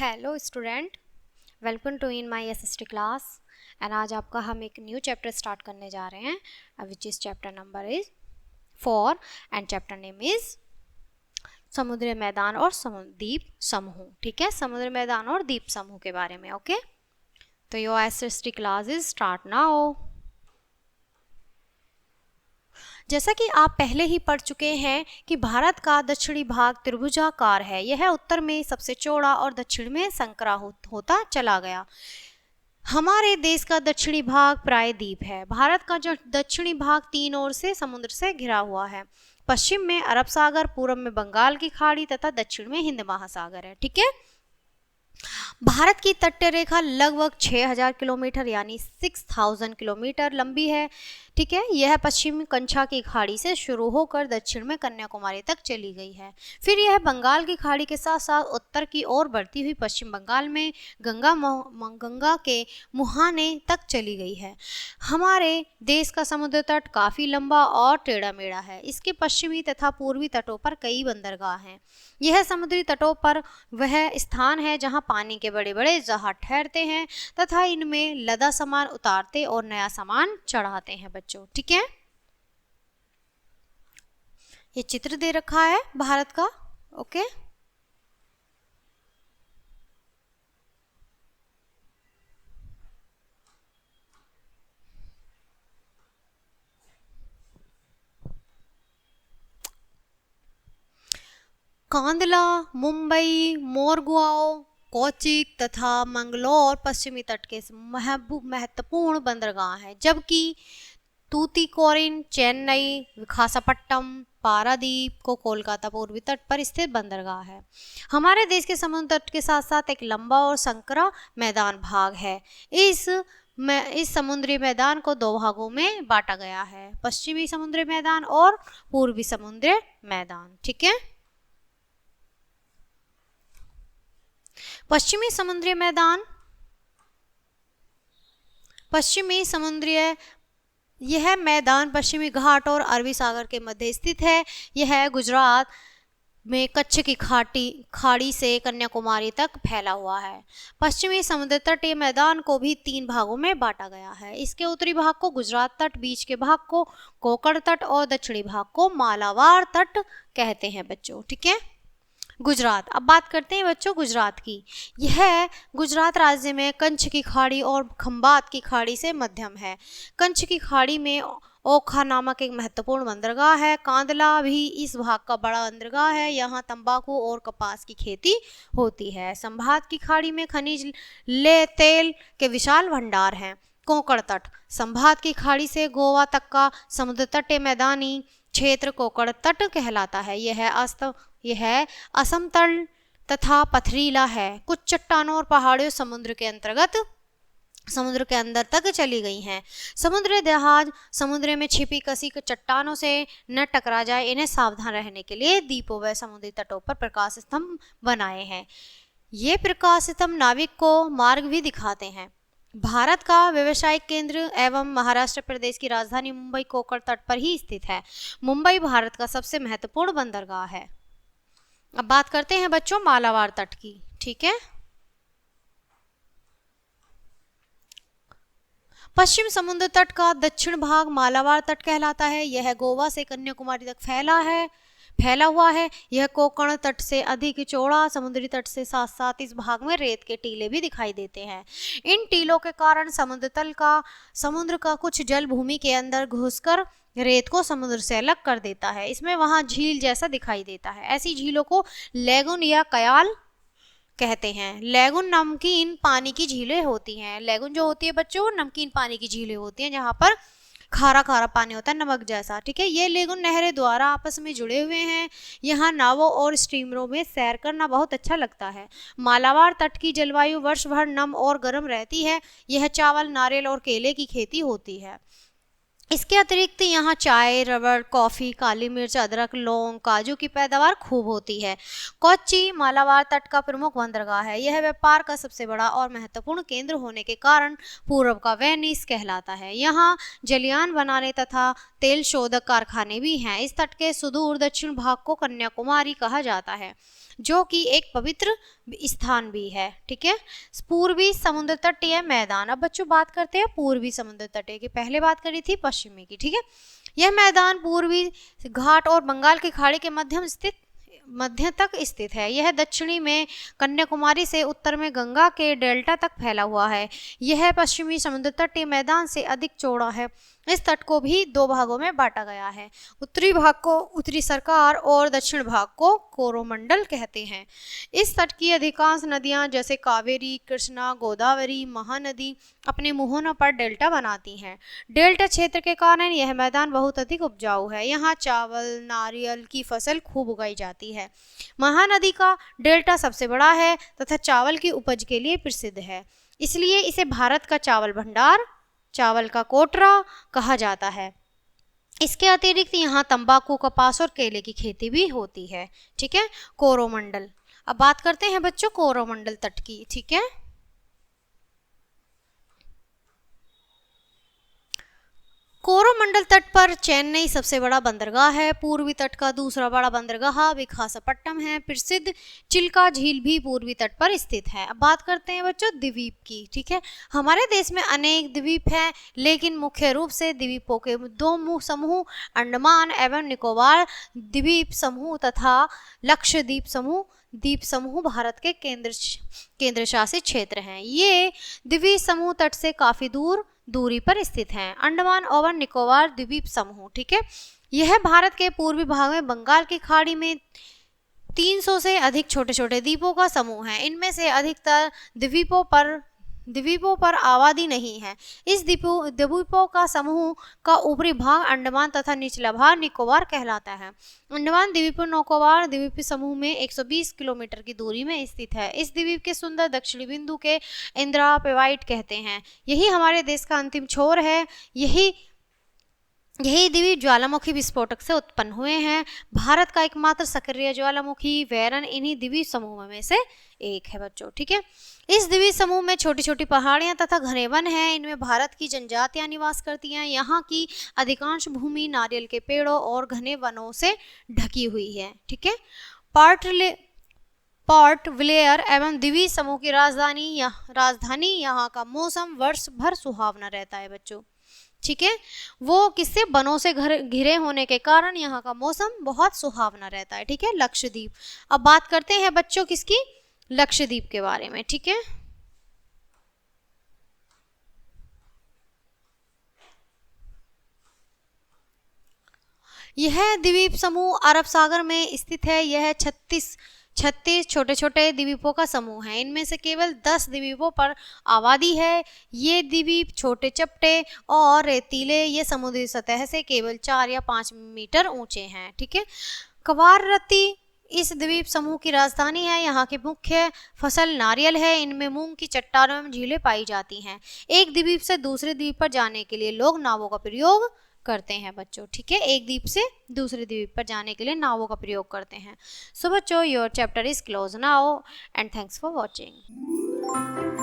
Hello student, welcome to in my SST class. And आज आपका हम एक न्यू चैप्टर स्टार्ट करने जा रहे हैं which is chapter number is 4 and chapter name is समुद्री मैदान और द्वीप समूह। ठीक है, समुद्री मैदान और द्वीप समूह के बारे में। ओके, तो your SST class is start now. जैसा कि आप पहले ही पढ़ चुके हैं कि भारत का दक्षिणी भाग त्रिभुजाकार है। यह उत्तर में सबसे चौड़ा और दक्षिण में संकरा होता चला गया। हमारे देश का दक्षिणी भाग प्रायद्वीप है। भारत का जो दक्षिणी भाग तीन ओर से समुद्र से घिरा हुआ है। पश्चिम में अरब सागर, पूर्व में बंगाल की खाड़ी तथा दक्षिण में हिंद महासागर है। ठीक है, भारत की तटीय रेखा लगभग 6000 किलोमीटर यानी 6000 किलोमीटर लंबी है। ठीक है, यह पश्चिम कंछा की खाड़ी से शुरू होकर दक्षिण में कन्याकुमारी तक चली गई है। फिर यह बंगाल की खाड़ी के साथ साथ उत्तर की ओर बढ़ती हुई पश्चिम बंगाल में गंगा के मुहाने तक चली गई है। हमारे देश का समुद्र तट काफी लंबा और टेढ़ा मेढ़ा है। इसके पश्चिमी तथा पूर्वी तटों पर कई बंदरगाह हैं। यह समुद्री तटों पर वह स्थान है जहां पानी के बड़े बड़े जहाज ठहरते हैं तथा इनमें लदा सामान उतारते और नया सामान चढ़ाते हैं बच्चों। ठीक है, ये चित्र दे रखा है भारत का। ओके, कांदला, मुंबई, मोरगांव, कोचिन तथा मंगलोर पश्चिमी तट के महत्वपूर्ण बंदरगाह हैं, जबकि तूतीकोरिन, चेन्नई, विशाखापट्टनम, पारादीप को कोलकाता पूर्वी तट पर स्थित बंदरगाह है। हमारे देश के समुद्र तट के साथ साथ एक लंबा और संकरा मैदान भाग है। इस समुद्री मैदान को दो भागों में बांटा गया है, पश्चिमी समुद्री मैदान और पूर्वी समुद्री मैदान। ठीक है, पश्चिमी समुद्री मैदान, पश्चिमी समुद्रीय यह मैदान पश्चिमी घाट और अरबी सागर के मध्य स्थित है। यह गुजरात में कच्छ की खाड़ी से कन्याकुमारी तक फैला हुआ है। पश्चिमी समुद्र तटीय मैदान को भी तीन भागों में बांटा गया है। इसके उत्तरी भाग को गुजरात तट, बीच के भाग को कोंकण तट और दक्षिणी भाग को मालाबार तट कहते हैं बच्चों। ठीक है, गुजरात। अब बात करते हैं बच्चों गुजरात की। यह गुजरात राज्य में कंच की खाड़ी और खंबात की खाड़ी से मध्यम है। कंच की खाड़ी में ओखा नामक एक महत्वपूर्ण बंदरगाह है। कांदला भी इस भाग का बड़ा बंदरगाह है। यहाँ तंबाकू और कपास की खेती होती है। संभात की खाड़ी में खनिज तेल के विशाल भंडार हैं। कोंकण तट, संभात की खाड़ी से गोवा तक का समुद्र तटीय मैदानी क्षेत्र कोंकण तट कहलाता है। यह असमतल तथा पथरीला है। कुछ चट्टानों और पहाड़ियों समुद्र के अंदर तक चली गई हैं। समुद्री जहाज समुद्र में छिपी कसी चट्टानों से न टकरा जाए, इन्हें सावधान रहने के लिए द्वीपों व समुद्री तटों पर प्रकाश स्तंभ बनाए हैं। ये प्रकाश स्तंभ नाविक को मार्ग भी दिखाते हैं। भारत का व्यावसायिक केंद्र एवं महाराष्ट्र प्रदेश की राजधानी मुंबई कोंकण तट पर ही स्थित है। मुंबई भारत का सबसे महत्वपूर्ण बंदरगाह है। अब बात करते हैं बच्चों मालाबार तट की। ठीक है, पश्चिम समुद्र तट का दक्षिण भाग मालाबार तट कहलाता है। यह गोवा से कन्याकुमारी तक फैला हुआ है। यह कोंकण तट से अधिक चौड़ा। समुद्री तट से साथ साथ इस भाग में रेत के टीले भी दिखाई देते हैं। इन टीलों के कारण समुद्र का कुछ जल भूमि के अंदर घुसकर रेत को समुद्र से अलग कर देता है। इसमें वहां झील जैसा दिखाई देता है। ऐसी झीलों को लैगून या कयाल कहते हैं। लैगून नमकीन पानी की झीलें होती हैं। लैगून जो होती है बच्चों, नमकीन पानी की झीलें होती हैं जहां पर खारा खारा पानी होता है, नमक जैसा। ठीक है, ये लेगुन नहरें द्वारा आपस में जुड़े हुए हैं। यहाँ नावों और स्टीमरों में सैर करना बहुत अच्छा लगता है। मालाबार तट की जलवायु वर्ष भर नम और गर्म रहती है। यह चावल, नारियल और केले की खेती होती है। इसके अतिरिक्त यहाँ चाय, रबड़, कॉफी, काली मिर्च, अदरक, लौंग, काजू की पैदावार खूब होती है। कोच्चि मालाबार तट का प्रमुख बंदरगाह है। यह व्यापार का सबसे बड़ा और महत्वपूर्ण केंद्र होने के कारण पूर्व का वेनिस कहलाता है। यहाँ जलयान बनाने तथा तेल शोधक कारखाने भी हैं। इस तट के सुदूर दक्षिण भाग को कन्याकुमारी कहा जाता है। जो कि एक पवित्र स्थान भी है। ठीक है, पूर्वी समुद्र तटीय मैदान। अब बच्चों बात करते हैं पूर्वी समुद्र तटीय की, पहले बात करी थी पश्चिमी की। ठीक है, यह मैदान पूर्वी घाट और बंगाल की खाड़ी के मध्य तक स्थित है। यह दक्षिणी में कन्याकुमारी से उत्तर में गंगा के डेल्टा तक फैला हुआ है। यह पश्चिमी समुद्र तटीय मैदान से अधिक चौड़ा है। इस तट को भी दो भागों में बांटा गया है। उत्तरी भाग को उत्तरी सरकार और दक्षिण भाग को कोरोमंडल कहते हैं। इस तट की अधिकांश नदियां जैसे कावेरी, कृष्णा, गोदावरी, महानदी अपने मुहानों पर डेल्टा बनाती हैं। डेल्टा क्षेत्र के कारण यह मैदान बहुत अधिक उपजाऊ है। यहाँ चावल, नारियल की फसल खूब उगाई जाती है। महानदी का डेल्टा सबसे बड़ा है तथा चावल की उपज के लिए प्रसिद्ध है, इसलिए इसे भारत का चावल भंडार, चावल का कोटरा कहा जाता है। इसके अतिरिक्त यहाँ तंबाकू, कपास और केले की खेती भी होती है। ठीक है, कोरोमंडल। अब बात करते हैं बच्चों कोरोमंडल तट की। ठीक है, कोरोमंडल तट पर चेन्नई सबसे बड़ा बंदरगाह है। पूर्वी तट का दूसरा बड़ा बंदरगाह विशाखापट्टनम है। प्रसिद्ध चिल्का झील भी पूर्वी तट पर स्थित है। अब बात करते हैं बच्चों द्वीप की। ठीक है, हमारे देश में अनेक द्वीप हैं, लेकिन मुख्य रूप से द्वीपों के दो समूह अंडमान एवं निकोबार द्वीप समूह तथा लक्षद्वीप समूह भारत के केंद्र शासित क्षेत्र हैं। ये द्वीप समूह तट से काफी दूरी पर स्थित हैं। अंडमान और निकोबार द्वीप समूह, ठीक है, यह भारत के पूर्वी भाग में बंगाल की खाड़ी में 300 से अधिक छोटे छोटे द्वीपों का समूह है। इनमें से अधिकतर द्वीपों पर आबादी नहीं है। इस द्वीपों का समूह का ऊपरी भाग अंडमान तथा निचला भाग निकोबार कहलाता है। अंडमान द्वीप निकोबार द्वीप समूह में 120 किलोमीटर की दूरी में स्थित है। इस द्वीप के सुंदर दक्षिणी बिंदु के इंदिरा पेवाइट कहते हैं। यही हमारे देश का अंतिम छोर है। यही द्वीप ज्वालामुखी विस्फोटक से उत्पन्न हुए हैं। भारत का एकमात्र सक्रिय ज्वालामुखी वैरन इन्हीं द्वीप समूह में से एक है बच्चों। ठीक है, इस द्वीप समूह में छोटी छोटी पहाड़ियां तथा घने वन हैं। इनमें भारत की जनजातियां निवास करती हैं। यहाँ की अधिकांश भूमि नारियल के पेड़ों और घने वनों से ढकी हुई है। ठीक है, पोर्ट ब्लेयर एवं द्वीप समूह की राजधानी यहाँ का मौसम वर्ष भर सुहावना रहता है बच्चों। ठीक है, वो किससे, वनों से घिरे होने के कारण यहाँ का मौसम बहुत सुहावना रहता है। ठीक है, लक्षद्वीप। अब बात करते हैं बच्चों किसकी, लक्षद्वीप के बारे में। ठीक है, यह द्वीप समूह अरब सागर में स्थित है। यह 36 छोटे छोटे द्वीपों का समूह है। इनमें से केवल 10 द्वीपों पर आबादी है। ये द्वीप छोटे चपटे और रेतीले, ये समुद्री सतह से केवल 4 या 5 मीटर ऊंचे हैं। ठीक है, कवारत्ती इस द्वीप समूह की राजधानी है। यहाँ की मुख्य फसल नारियल है। इनमें मूंग की चट्टानों में झीलें पाई जाती हैं। एक द्वीप से दूसरे द्वीप पर जाने के लिए लोग नावों का प्रयोग करते हैं बच्चों। ठीक है, एक द्वीप से दूसरे द्वीप पर जाने के लिए नावों का प्रयोग करते हैं। सो बच्चों, your chapter is close now and thanks for watching.